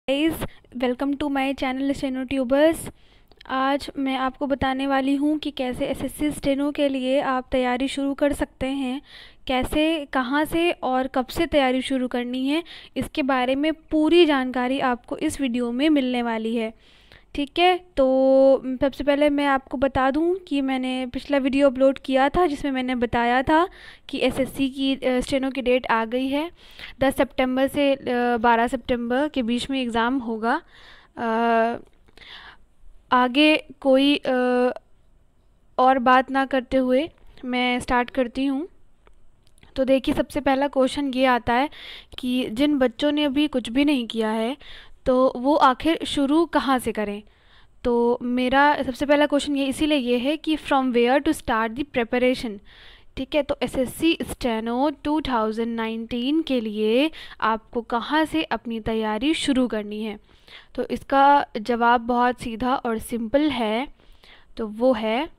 Guys, welcome to my channel Steno Tubers. आज मैं आपको बताने वाली हूँ कि कैसे एसएससी स्टेनो के लिए आप तैयारी शुरू कर सकते हैं। कैसे, कहाँ से और कब से तैयारी शुरू करनी है, इसके बारे में पूरी जानकारी आपको इस वीडियो में मिलने वाली है। ठीक है, तो सबसे पहले मैं आपको बता दूं कि मैंने पिछला वीडियो अपलोड किया था जिसमें मैंने बताया था कि एसएससी की स्टेनो की डेट आ गई है। 10 सितंबर से 12 सितंबर के बीच में एग्ज़ाम होगा। आगे कोई और बात ना करते हुए मैं स्टार्ट करती हूँ। तो देखिए, सबसे पहला क्वेश्चन ये आता है कि जिन बच्चों ने अभी कुछ भी नहीं किया है तो वो आखिर शुरू कहाँ से करें। तो मेरा सबसे पहला क्वेश्चन ये इसीलिए ये है कि from where to start the preparation. ठीक है, तो एसएससी स्टेनो 2019 के लिए आपको कहाँ से अपनी तैयारी शुरू करनी है। तो इसका जवाब बहुत सीधा और सिंपल है। तो वो है,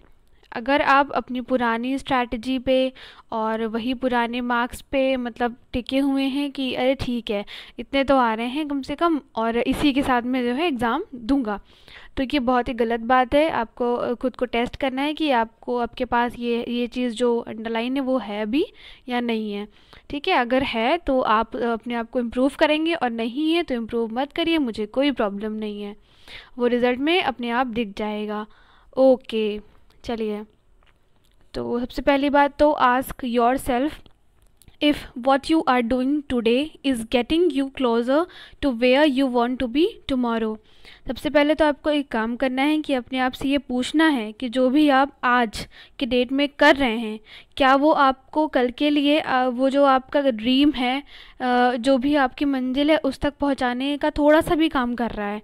अगर आप अपनी पुरानी स्ट्रैटेजी पे और वही पुराने मार्क्स पे मतलब टिके हुए हैं कि अरे ठीक है, इतने तो आ रहे हैं कम से कम और इसी के साथ में जो है एग्ज़ाम दूंगा, तो ये बहुत ही गलत बात है। आपको खुद को टेस्ट करना है कि आपको आपके पास ये चीज़ जो अंडरलाइन है वो है भी या नहीं है। ठीक है, अगर है तो आप अपने आप को इम्प्रूव करेंगे और नहीं है तो इम्प्रूव मत करिए, मुझे कोई प्रॉब्लम नहीं है, वो रिज़ल्ट में अपने आप दिख जाएगा। ओके, चलिए। तो सबसे पहली बात तो ask yourself if what you are doing today is getting you closer to where you want to be tomorrow. सबसे पहले तो आपको एक काम करना है कि अपने आप से ये पूछना है कि जो भी आप आज के डेट में कर रहे हैं, क्या वो आपको कल के लिए वो जो आपका ड्रीम है, जो भी आपकी मंजिल है उस तक पहुंचाने का थोड़ा सा भी काम कर रहा है।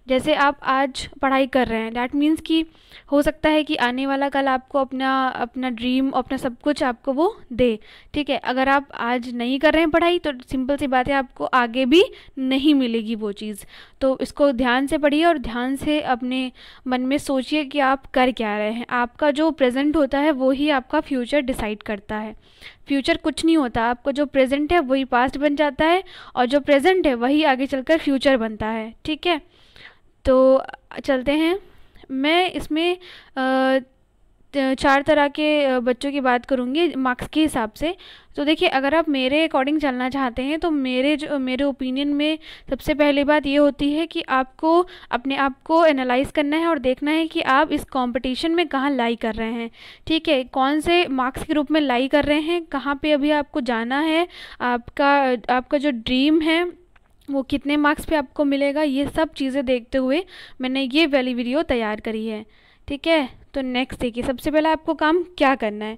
जैसे आप आज पढ़ाई कर रहे हैं, डैट मीन्स कि हो सकता है कि आने वाला कल आपको अपना अपना ड्रीम, अपना सब कुछ आपको वो दे। ठीक है, अगर आप आज नहीं कर रहे हैं पढ़ाई तो सिंपल सी बात है, आपको आगे भी नहीं मिलेगी वो चीज़। तो इसको ध्यान से पढ़िए और ध्यान से अपने मन में सोचिए कि आप कर क्या रहे हैं। आपका जो प्रेजेंट होता है वो ही आपका फ्यूचर डिसाइड करता है। फ्यूचर कुछ नहीं होता, आपका जो प्रेजेंट है वही पास्ट बन जाता है और जो प्रेजेंट है वही आगे चलकर फ्यूचर बनता है। ठीक है, तो चलते हैं। मैं इसमें 4 तरह के बच्चों की बात करूँगी मार्क्स के हिसाब से। तो देखिए, अगर आप मेरे अकॉर्डिंग चलना चाहते हैं तो मेरे ओपिनियन में सबसे पहली बात ये होती है कि आपको अपने आप को एनालाइज करना है और देखना है कि आप इस कंपटीशन में कहाँ लाई कर रहे हैं। ठीक है, कौन से मार्क्स के रूप में लाई कर रहे हैं, कहाँ पे अभी आपको जाना है, आपका जो ड्रीम है वो कितने मार्क्स पे आपको मिलेगा, ये सब चीज़ें देखते हुए मैंने ये वाली वीडियो तैयार करी है। ठीक है, तो नेक्स्ट देखिए, सबसे पहला आपको काम क्या करना है।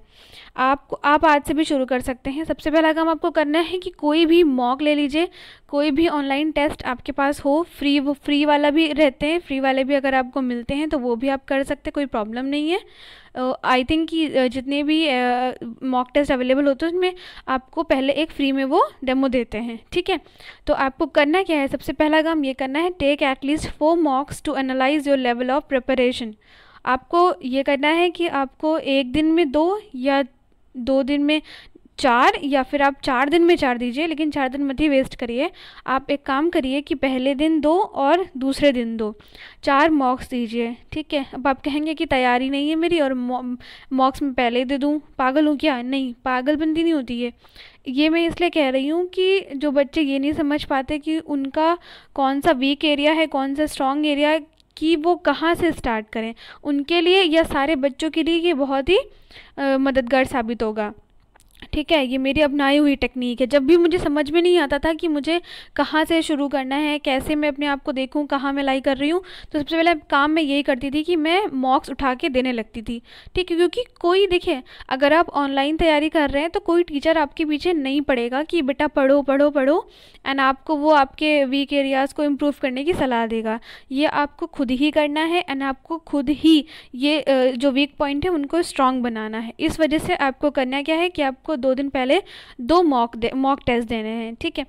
आप आज से भी शुरू कर सकते हैं। सबसे पहला काम आपको करना है कि कोई भी मॉक ले लीजिए, कोई भी ऑनलाइन टेस्ट आपके पास हो, वो फ्री वाला भी रहते हैं, फ्री वाले भी अगर आपको मिलते हैं तो वो भी आप कर सकते हैं, कोई प्रॉब्लम नहीं है। आई थिंक कि जितने भी मॉक टेस्ट अवेलेबल होते हैं उसमें आपको पहले एक फ्री में वो डेमो देते हैं। ठीक है, तो आपको करना क्या है, सबसे पहला काम ये करना है, take at least 4 mocks to analyze your level of preparation. आपको ये करना है कि आपको एक दिन में 2 या 2 दिन में 4 या फिर आप 4 दिन में 4 दीजिए, लेकिन 4 दिन मत ही वेस्ट करिए। आप एक काम करिए कि पहले दिन 2 और दूसरे दिन 2, 4 मॉक्स दीजिए। ठीक है, अब आप कहेंगे कि तैयारी नहीं है मेरी और मॉक्स में पहले दे दूँ, पागल हूँ क्या? नहीं, पागलबंदी नहीं होती है। ये मैं इसलिए कह रही हूँ कि जो बच्चे ये नहीं समझ पाते कि उनका कौन सा वीक एरिया है, कौन सा स्ट्रॉन्ग एरिया है, कि वो कहाँ से स्टार्ट करें, उनके लिए या सारे बच्चों के लिए ये बहुत ही मददगार साबित होगा। ठीक है, ये मेरी अपनाई हुई टेक्निक है। जब भी मुझे समझ में नहीं आता था कि मुझे कहाँ से शुरू करना है, कैसे मैं अपने आप को देखूँ कहाँ मैं लाई कर रही हूँ, तो सबसे पहले काम मैं यही करती थी कि मैं मॉक्स उठा के देने लगती थी। ठीक है, क्योंकि कोई, देखिए, अगर आप ऑनलाइन तैयारी कर रहे हैं तो कोई टीचर आपके पीछे नहीं पड़ेगा कि बेटा पढ़ो पढ़ो पढ़ो एंड आपको वो आपके वीक एरियाज़ को इम्प्रूव करने की सलाह देगा। ये आपको खुद ही करना है एंड आपको खुद ही ये जो वीक पॉइंट है उनको स्ट्रॉन्ग बनाना है। इस वजह से आपको करना क्या है कि आपको 2 दिन पहले 2 मॉक टेस्ट देने हैं। ठीक है,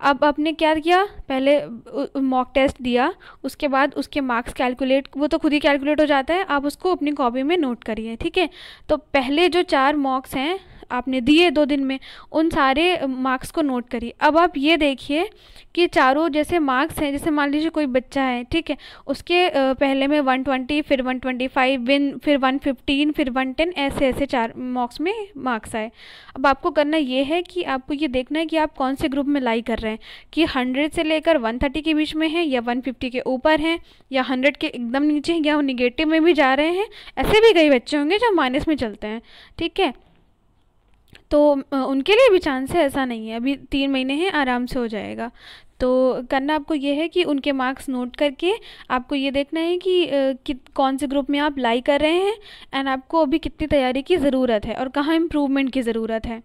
अब आपने क्या किया, पहले मॉक टेस्ट दिया, उसके बाद उसके मार्क्स कैलकुलेट, वो तो खुद ही कैलकुलेट हो जाता है, आप उसको अपनी कॉपी में नोट करिए। ठीक है, तो पहले जो 4 मॉक्स हैं आपने दिए 2 दिन में, उन सारे मार्क्स को नोट करिए। अब आप ये देखिए कि चारों जैसे मार्क्स हैं, जैसे मान लीजिए कोई बच्चा है, ठीक है, उसके पहले में 120, फिर 125, फिर 115, फिर 110, ऐसे ऐसे 4 मार्क्स में मार्क्स आए। अब आपको करना ये है कि आपको ये देखना है कि आप कौन से ग्रुप में लाई कर रहे हैं, कि 100 से लेकर 130 के बीच में है, या 150 के ऊपर हैं, या 100 के एकदम नीचे हैं, या निगेटिव में भी जा रहे हैं। ऐसे भी कई बच्चे होंगे जो माइनस में चलते हैं, ठीक है, तो उनके लिए भी चांस है, ऐसा नहीं है, अभी 3 महीने हैं, आराम से हो जाएगा। तो करना आपको ये है कि उनके मार्क्स नोट करके आपको ये देखना है कि कौन से ग्रुप में आप लाई कर रहे हैं, एंड आपको अभी कितनी तैयारी की ज़रूरत है और कहाँ इम्प्रूवमेंट की ज़रूरत है,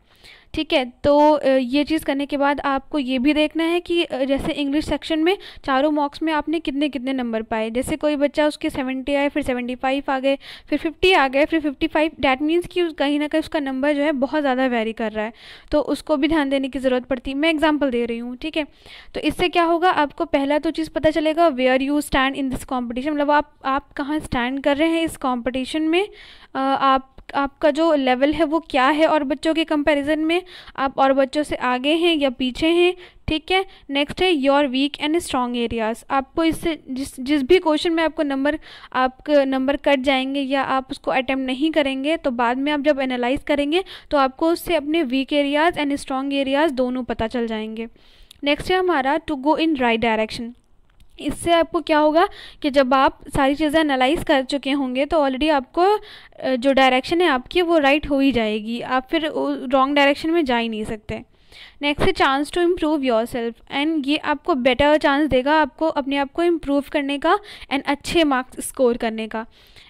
ठीक है। तो ये चीज़ करने के बाद आपको ये भी देखना है कि जैसे इंग्लिश सेक्शन में चारों मॉक्स में आपने कितने कितने नंबर पाए। जैसे कोई बच्चा उसके 70 आए, फिर 75 आ गए, फिर 50 आ गए, फिर 55, डैट मीन्स कि कहीं ना कहीं उसका नंबर जो है बहुत ज़्यादा वेरी कर रहा है, तो उसको भी ध्यान देने की ज़रूरत पड़ती है। मैं एग्जाम्पल दे रही हूँ, ठीक है। तो इससे क्या होगा, आपको पहला तो चीज़ पता चलेगा where you stand in this competition, मतलब आप कहाँ स्टैंड कर रहे हैं इस कॉम्पिटिशन में, आपका जो लेवल है वो क्या है, और बच्चों के कंपैरिजन में आप और बच्चों से आगे हैं या पीछे हैं, ठीक है। नेक्स्ट है your weak and strong areas. आपको इससे जिस भी क्वेश्चन में आपको आपके नंबर कट जाएंगे या आप उसको अटेम्प्ट नहीं करेंगे, तो बाद में आप जब एनालाइज करेंगे तो आपको उससे अपने weak areas and strong areas दोनों पता चल जाएंगे। नेक्स्ट है हमारा to go in right direction. इससे आपको क्या होगा कि जब आप सारी चीज़ें एनालाइज कर चुके होंगे तो ऑलरेडी आपको जो डायरेक्शन है आपकी वो राइट हो ही जाएगी, आप फिर रॉन्ग डायरेक्शन में जा ही नहीं सकते। नेक्स्ट है chance to improve yourself, and ये आपको बेटर चांस देगा आपको अपने आप को इम्प्रूव करने का एंड अच्छे मार्क्स स्कोर करने का।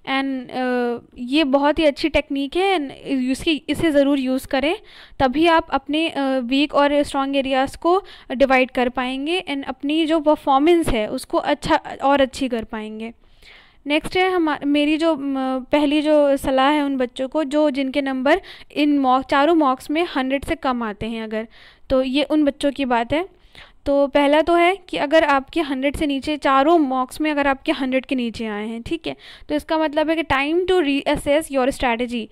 एंड ये बहुत ही अच्छी टेक्निक है, एंड इसे ज़रूर यूज़ करें, तभी आप अपने वीक और स्ट्रॉन्ग एरियाज़ को डिवाइड कर पाएंगे एंड अपनी जो परफॉर्मेंस है उसको और अच्छी कर पाएंगे। नेक्स्ट है मेरी जो पहली जो सलाह है उन बच्चों को जिनके नंबर इन चारों मॉक्स में 100 से कम आते हैं, अगर तो ये उन बच्चों की बात है। तो पहला तो है कि अगर आपके 100 से नीचे चारों मॉक्स में अगर आपके 100 के नीचे आए हैं, ठीक है, तो इसका मतलब है कि time to reassess your strategy,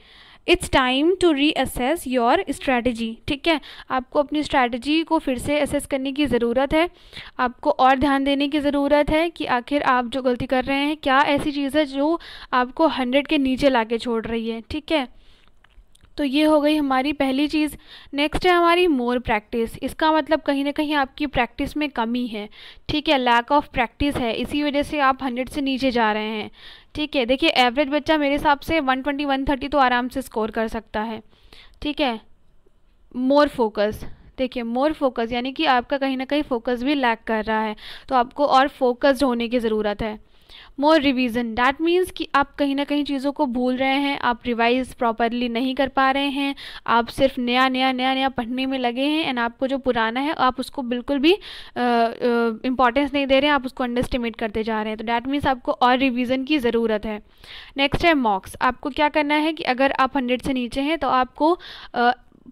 it's time to reassess your strategy, ठीक है। आपको अपनी स्ट्रैटेजी को फिर से असेस करने की ज़रूरत है, आपको और ध्यान देने की ज़रूरत है कि आखिर आप जो गलती कर रहे हैं क्या ऐसी चीज़ है जो आपको 100 के नीचे लाके छोड़ रही है, ठीक है। तो ये हो गई हमारी पहली चीज़। नेक्स्ट है हमारी मोर प्रैक्टिस। इसका मतलब कहीं ना कहीं आपकी प्रैक्टिस में कमी है, ठीक है, लैक ऑफ प्रैक्टिस है, इसी वजह से आप 100 से नीचे जा रहे हैं, ठीक है। देखिए एवरेज बच्चा मेरे हिसाब से 120 130 तो आराम से स्कोर कर सकता है, ठीक है। मोर फोकस, देखिए मोर फोकस यानी कि आपका कहीं ना कहीं फोकस भी लैक कर रहा है, तो आपको और फोकस्ड होने की ज़रूरत है। मोर रिवीजन, दैट मीन्स कि आप कहीं ना कहीं चीज़ों को भूल रहे हैं, आप रिवाइज प्रॉपरली नहीं कर पा रहे हैं, आप सिर्फ नया पढ़ने में लगे हैं, एंड आपको जो पुराना है आप उसको बिल्कुल भी इम्पॉर्टेंस नहीं दे रहे हैं, आप उसको अंडरस्टिमेट करते जा रहे हैं, तो दैट मीन्स आपको और रिवीजन की ज़रूरत है। नेक्स्ट है मॉक्स। आपको क्या करना है कि अगर आप 100 से नीचे हैं तो आपको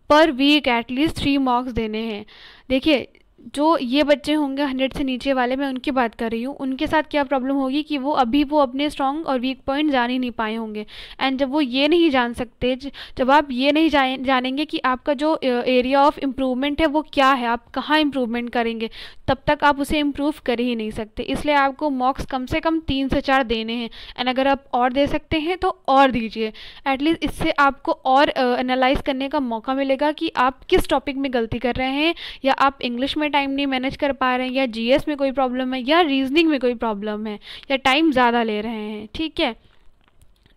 पर वीक एटलीस्ट 3 मॉक्स देने हैं। देखिए जो ये बच्चे होंगे 100 से नीचे वाले, मैं उनकी बात कर रही हूँ, उनके साथ क्या प्रॉब्लम होगी कि वो अपने स्ट्रॉन्ग और वीक पॉइंट जान ही नहीं पाए होंगे, एंड जब वो ये नहीं जान सकते, जब आप ये नहीं जानेंगे कि आपका जो एरिया ऑफ इम्प्रूवमेंट है वो क्या है, आप कहाँ इम्प्रूवमेंट करेंगे, तब तक आप उसे इम्प्रूव कर ही नहीं सकते। इसलिए आपको मॉक्स कम से कम 3 से 4 देने हैं, एंड अगर आप और दे सकते हैं तो और दीजिए, एटलीस्ट इससे आपको और एनालाइज करने का मौका मिलेगा कि आप किस टॉपिक में गलती कर रहे हैं, या आप इंग्लिश में टाइम नहीं मैनेज कर पा रहे हैं, या जीएस में कोई प्रॉब्लम है, या रीजनिंग में कोई प्रॉब्लम है, या टाइम ज़्यादा ले रहे हैं, ठीक है।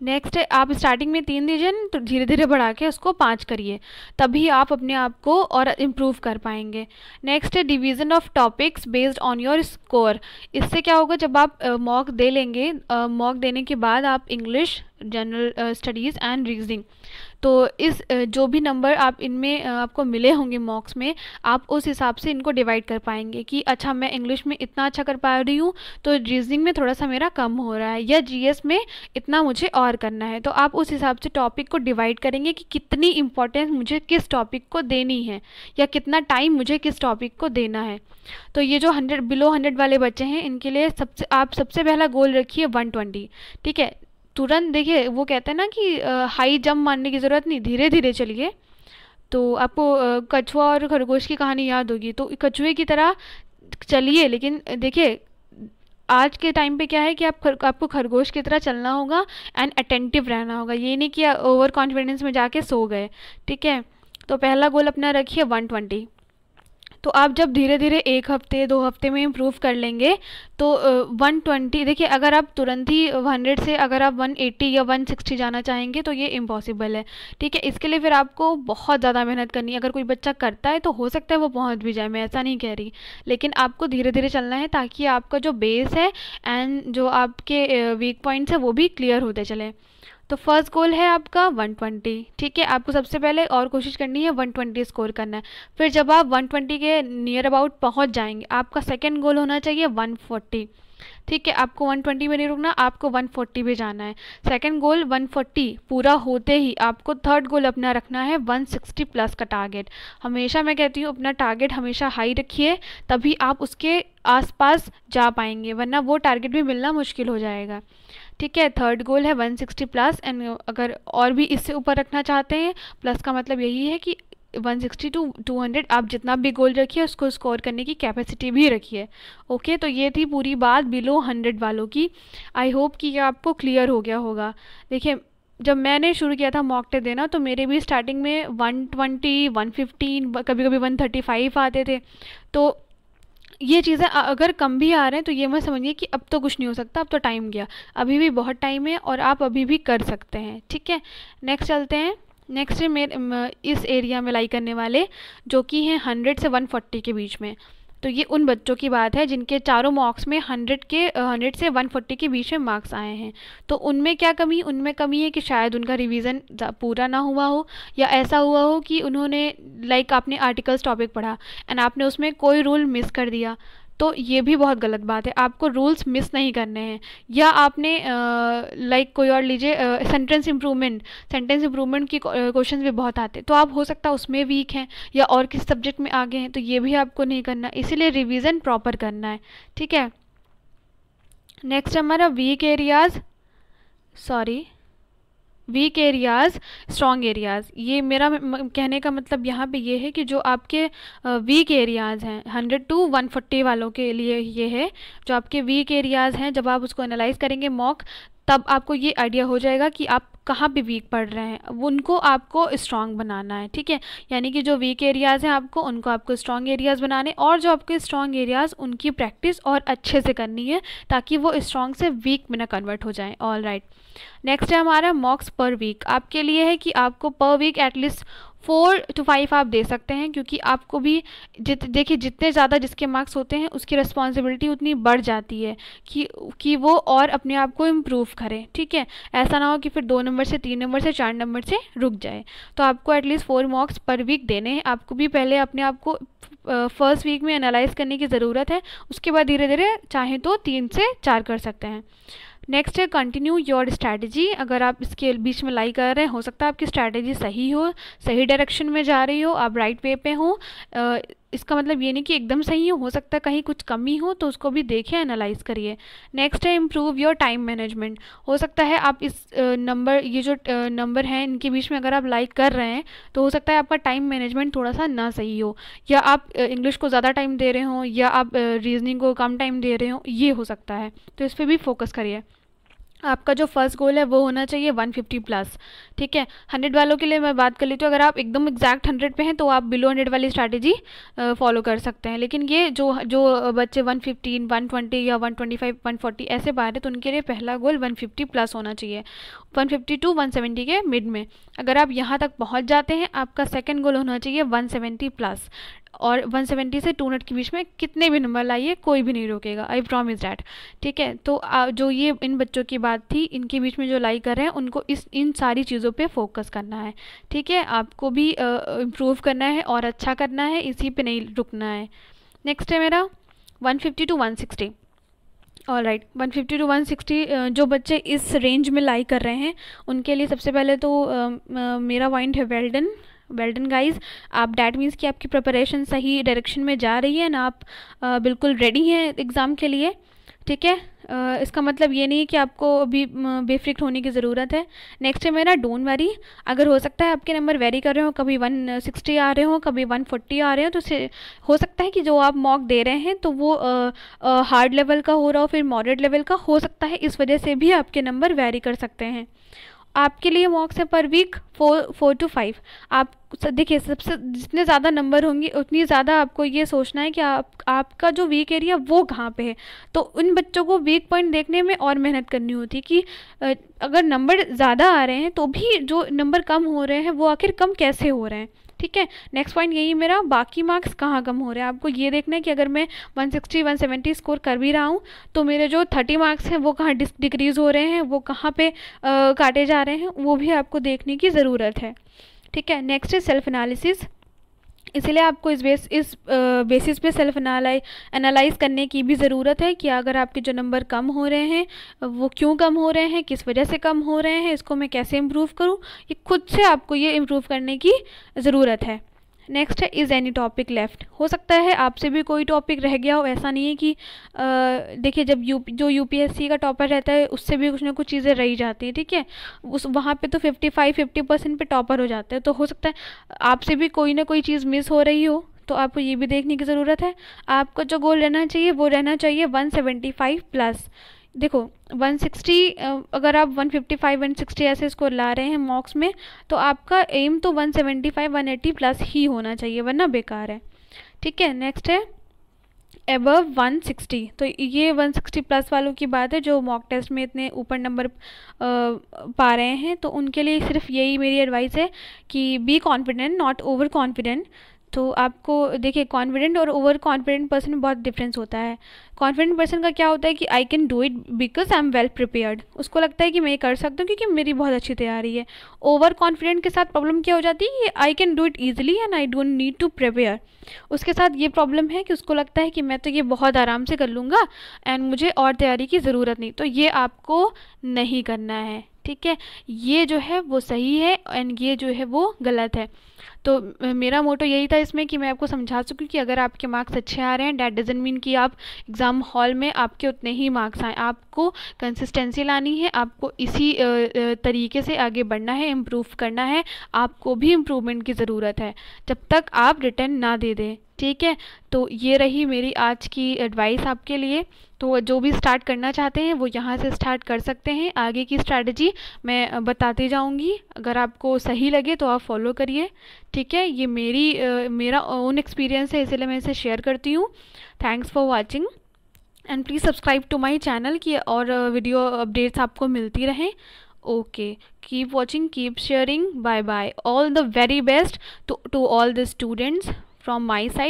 नेक्स्ट है आप स्टार्टिंग में 3 दीजिए तो धीरे धीरे बढ़ा के उसको 5 करिए, तभी आप अपने आप को और इम्प्रूव कर पाएंगे। नेक्स्ट है division of topics based on your score. इससे क्या होगा, जब आप मॉक दे लेंगे, मॉक देने के बाद आप English, general studies and reasoning, तो इस जो भी नंबर आप इनमें आपको मिले होंगे मॉक्स में, आप उस हिसाब से इनको डिवाइड कर पाएंगे कि अच्छा मैं इंग्लिश में इतना अच्छा कर पा रही हूँ तो रीजनिंग में थोड़ा सा मेरा कम हो रहा है, या जीएस में इतना मुझे और करना है, तो आप उस हिसाब से टॉपिक को डिवाइड करेंगे कि कितनी इंपॉर्टेंस मुझे किस टॉपिक को देनी है, या कितना टाइम मुझे किस टॉपिक को देना है। तो ये जो 100 बिलो 100 वाले बच्चे हैं इनके लिए सबसे पहला गोल रखिए 120, ठीक है। तुरंत देखिए वो कहते हैं ना कि हाई जंप मारने की ज़रूरत नहीं, धीरे धीरे चलिए, तो आपको कछुआ और खरगोश की कहानी याद होगी, तो कछुए की तरह चलिए, लेकिन देखिए आज के टाइम पे क्या है कि आपको खरगोश की तरह चलना होगा एंड अटेंटिव रहना होगा, ये नहीं कि ओवर कॉन्फिडेंस में जाके सो गए। ठीक है, तो पहला गोल अपना रखिए 120। तो आप जब धीरे धीरे 1 हफ्ते 2 हफ्ते में इम्प्रूव कर लेंगे तो 120, देखिए अगर आप तुरंत ही 100 से अगर आप 180 या 160 जाना चाहेंगे तो ये इम्पॉसिबल है। ठीक है, इसके लिए फिर आपको बहुत ज़्यादा मेहनत करनी है। अगर कोई बच्चा करता है तो हो सकता है वो पहुंच भी जाए, मैं ऐसा नहीं कह रही, लेकिन आपको धीरे धीरे चलना है ताकि आपका जो बेस है एंड जो आपके वीक पॉइंट्स है वो भी क्लियर होते चले। तो फर्स्ट गोल है आपका 120। ठीक है, आपको सबसे पहले और कोशिश करनी है 120 स्कोर करना है। फिर जब आप 120 के नियर अबाउट पहुंच जाएंगे, आपका सेकंड गोल होना चाहिए 140। ठीक है, आपको 120 में नहीं रुकना, आपको 140 पे जाना है। सेकंड गोल 140 पूरा होते ही आपको थर्ड गोल अपना रखना है 160 प्लस का टारगेट। हमेशा मैं कहती हूँ अपना टारगेट हमेशा हाई रखिए, तभी आप उसके आसपास जा पाएंगे, वरना वो टारगेट भी मिलना मुश्किल हो जाएगा। ठीक है, थर्ड गोल है 160 प्लस एंड अगर और भी इससे ऊपर रखना चाहते हैं, प्लस का मतलब यही है कि 160 टू 200 आप जितना भी गोल रखिए उसको स्कोर करने की कैपेसिटी भी रखिए। ओके, तो ये थी पूरी बात बिलो 100 वालों की। आई होप कि ये आपको क्लियर हो गया होगा। देखिए जब मैंने शुरू किया था मॉक टेस्ट देना तो मेरे भी स्टार्टिंग में 120 115 कभी कभी 135 आते थे। तो ये चीज़ें अगर कम भी आ रहे हैं तो ये मत समझिए कि अब तो कुछ नहीं हो सकता, अब तो टाइम गया, अभी भी बहुत टाइम है और आप अभी भी कर सकते हैं। ठीक है, नेक्स्ट चलते हैं। नेक्स्ट है मेरे इस एरिया में लाई करने वाले जो कि हैं 100 से 140 के बीच में। तो ये उन बच्चों की बात है जिनके चारों मॉक्स में 100 से 140 के बीच में मार्क्स आए हैं। तो उनमें क्या कमी, उनमें कमी है कि शायद उनका रिवीजन पूरा ना हुआ हो, या ऐसा हुआ हो कि उन्होंने लाइक आपने आर्टिकल्स टॉपिक पढ़ा एंड आपने उसमें कोई रूल मिस कर दिया। तो ये भी बहुत गलत बात है, आपको रूल्स मिस नहीं करने हैं। या आपने लाइक कोई और लीजिए सेंटेंस इम्प्रूवमेंट की क्वेश्चंस भी बहुत आते हैं, तो आप हो सकता है उसमें वीक हैं या और किसी सब्जेक्ट में आगे हैं, तो ये भी आपको नहीं करना, इसीलिए रिवीजन प्रॉपर करना है। ठीक है, नेक्स्ट हमारा वीक एरियाज़ स्ट्रॉन्ग एरियाज़। ये मेरा कहने का मतलब यहाँ पे ये है कि जो आपके वीक एरियाज़ हैं 100 टू 140 वालों के लिए ये है, जो आपके वीक एरियाज़ हैं जब आप उसको एनालाइज करेंगे मॉक, तब आपको ये आइडिया हो जाएगा कि आप कहाँ पे वीक पढ़ रहे हैं, उनको आपको स्ट्रॉन्ग बनाना है। ठीक है, यानी कि जो वीक एरियाज़ हैं आपको स्ट्रॉन्ग एरियाज़ बनाने, और जो आपके स्ट्रॉन्ग एरियाज़ उनकी प्रैक्टिस और अच्छे से करनी है ताकि वो स्ट्रॉन्ग से वीक में ना कन्वर्ट हो जाएं। ऑल राइट, नेक्स्ट है हमारा मॉक्स पर वीक। आपके लिए है कि आपको पर वीक एटलीस्ट 4 to 5 आप दे सकते हैं, क्योंकि आपको भी देखिए जितने ज़्यादा जिसके मार्क्स होते हैं उसकी रिस्पॉन्सिबिलिटी उतनी बढ़ जाती है कि वो और अपने आप को इम्प्रूव करे। ठीक है, ऐसा ना हो कि फिर 2 नंबर से 3 नंबर से 4 नंबर से रुक जाए। तो आपको एटलीस्ट 4 मार्क्स पर वीक देने हैं। आपको भी पहले अपने आप को फर्स्ट वीक में एनालाइज करने की ज़रूरत है, उसके बाद धीरे धीरे चाहें तो 3 से 4 कर सकते हैं। नेक्स्ट है कंटिन्यू योर स्ट्रैटेजी। अगर आप इसके बीच में लाई कर रहे हैं, हो सकता है आपकी स्ट्रैटेजी सही हो, सही डायरेक्शन में जा रही हो, आप राइट वे पे हो। इसका मतलब ये नहीं कि एकदम सही हो सकता है कहीं कुछ कमी हो, तो उसको भी देखिए, एनालाइज करिए। नेक्स्ट है इम्प्रूव योर टाइम मैनेजमेंट। हो सकता है आप इस ये जो नंबर हैं इनके बीच में अगर आप लाइक कर रहे हैं तो हो सकता है आपका टाइम मैनेजमेंट थोड़ा सा ना सही हो, या आप इंग्लिश को ज़्यादा टाइम दे रहे हो, या आप रीजनिंग को कम टाइम दे रहे हो, ये हो सकता है। तो इस पर भी फोकस करिए। आपका जो फर्स्ट गोल है वो होना चाहिए 150 प्लस। ठीक है, 100 वालों के लिए मैं बात कर लेती हूँ, अगर आप एकदम एग्जैक्ट 100 पे हैं तो आप बिलो 100 वाली स्ट्रैटेजी फॉलो कर सकते हैं। लेकिन ये जो बच्चे 115 120 या 125 140 ऐसे पा रहे हैं तो उनके लिए पहला गोल 150 प्लस होना चाहिए, 150 टू 170 के मिड में। अगर आप यहाँ तक पहुँच जाते हैं, आपका सेकेंड गोल होना चाहिए 170 प्लस, और 170 से 200 के बीच में कितने भी नंबर लाइए, कोई भी नहीं रोकेगा, आई प्रॉमिस डैट। ठीक है, तो जो ये इन बच्चों की बात थी, इनके बीच में जो लाई कर रहे हैं उनको इन सारी चीज़ों पे फोकस करना है। ठीक है, आपको भी इम्प्रूव करना है और अच्छा करना है, इसी पे नहीं रुकना है। नेक्स्ट है मेरा 150 टू 160। ऑल राइट, 150 टू 160 जो बच्चे इस रेंज में लाई कर रहे हैं उनके लिए सबसे पहले तो मेरा पॉइंट है वेल डन गाइज। आप डैट मीन्स कि आपकी प्रिपरेशन सही डायरेक्शन में जा रही है ना, आप बिल्कुल रेडी हैं एग्ज़ाम के लिए। ठीक है। इसका मतलब ये नहीं है कि आपको अभी बेफिक्र होने की ज़रूरत है। नेक्स्ट है मेरा डोंट वरी। अगर हो सकता है आपके नंबर वेरी कर रहे हो, कभी 160 आ रहे हो, कभी 140 आ रहे हो, तो हो सकता है कि जो आप मॉक दे रहे हैं तो वो हार्ड लेवल का हो रहा हो, फिर मॉडरेट लेवल का हो सकता है, इस वजह से भी आपके नंबर वेरी कर सकते हैं। आपके लिए मॉक्स है पर वीक 4 to 5। आप देखिए, सबसे जितने ज़्यादा नंबर होंगे उतनी ज़्यादा आपको ये सोचना है कि आपका जो वीक एरिया वो कहाँ पे है। तो उन बच्चों को वीक पॉइंट देखने में और मेहनत करनी होती है कि अगर नंबर ज़्यादा आ रहे हैं तो भी जो नंबर कम हो रहे हैं वो आखिर कम कैसे हो रहे हैं। ठीक है, नेक्स्ट पॉइंट यही मेरा, बाकी मार्क्स कहाँ कम हो रहे हैं। आपको ये देखना है कि अगर मैं 160 170 स्कोर कर भी रहा हूँ तो मेरे जो 30 मार्क्स हैं वो कहाँ डिक्रीज़ हो रहे हैं, वो कहाँ पे काटे जा रहे हैं, वो भी आपको देखने की ज़रूरत है। ठीक है, नेक्स्ट है सेल्फ एनालिसिस। इसलिए आपको इस बेसिस पे सेल्फ एनालाइज करने की भी ज़रूरत है कि अगर आपके जो नंबर कम हो रहे हैं वो क्यों कम हो रहे हैं, किस वजह से कम हो रहे हैं, इसको मैं कैसे इम्प्रूव करूं। ये खुद से आपको ये इम्प्रूव करने की ज़रूरत है। नेक्स्ट है इज़ एनी टॉपिक लेफ़्ट। हो सकता है आपसे भी कोई टॉपिक रह गया हो। ऐसा नहीं है कि देखिए, जब जो यूपीएससी का टॉपर रहता है उससे भी कुछ ना कुछ चीज़ें रही जाती हैं। ठीक है, वहाँ पे तो 50% पे टॉपर हो जाते हैं। तो हो सकता है आपसे भी कोई ना कोई चीज़ मिस हो रही हो, तो आपको ये भी देखने की ज़रूरत है। आपका जो गोल रहना चाहिए वो रहना चाहिए 175 प्लस। देखो 160, अगर आप 155 160 ऐसे स्कोर ला रहे हैं मॉक्स में, तो आपका एम तो 175 180 प्लस ही होना चाहिए, वरना बेकार है। ठीक है, नेक्स्ट है एबव 160। तो ये 160 प्लस वालों की बात है जो मॉक टेस्ट में इतने ऊपर नंबर पा रहे हैं। तो उनके लिए सिर्फ यही मेरी एडवाइस है कि be confident not over confident. तो आपको देखिए, कॉन्फिडेंट और ओवर कॉन्फिडेंट पर्सन में बहुत डिफरेंस होता है। कॉन्फिडेंट पर्सन का क्या होता है कि I can do it because I am well prepared. उसको लगता है कि मैं ये कर सकता हूँ क्योंकि मेरी बहुत अच्छी तैयारी है। ओवर कॉन्फिडेंट के साथ प्रॉब्लम क्या हो जाती है कि I can do it easily and I don't need to prepare. उसके साथ ये प्रॉब्लम है कि उसको लगता है कि मैं तो ये बहुत आराम से कर लूँगा एंड मुझे और तैयारी की ज़रूरत नहीं। तो ये आपको नहीं करना है। ठीक है, ये जो है वो सही है एंड ये जो है वो गलत है। तो मेरा मोटो यही था इसमें कि मैं आपको समझा सकूं कि अगर आपके मार्क्स अच्छे आ रहे हैं दैट डजंट मीन कि आप एग्ज़ाम हॉल में आपके उतने ही मार्क्स आए। आपको कंसिस्टेंसी लानी है, आपको इसी तरीके से आगे बढ़ना है, इम्प्रूव करना है। आपको भी इम्प्रूवमेंट की ज़रूरत है जब तक आप रिटर्न ना दे दें। ठीक है, तो ये रही मेरी आज की एडवाइस आपके लिए। तो जो भी स्टार्ट करना चाहते हैं वो यहाँ से स्टार्ट कर सकते हैं। आगे की स्ट्रैटेजी मैं बताती जाऊँगी, अगर आपको सही लगे तो आप फॉलो करिए। ठीक है, ये मेरा ओन एक्सपीरियंस है, इसलिए मैं इसे शेयर करती हूँ। Thanks for watching and please subscribe to my channel की और वीडियो अपडेट्स आपको मिलती रहें। Okay, keep watching, keep sharing, bye bye. All the very best to all the students from my side.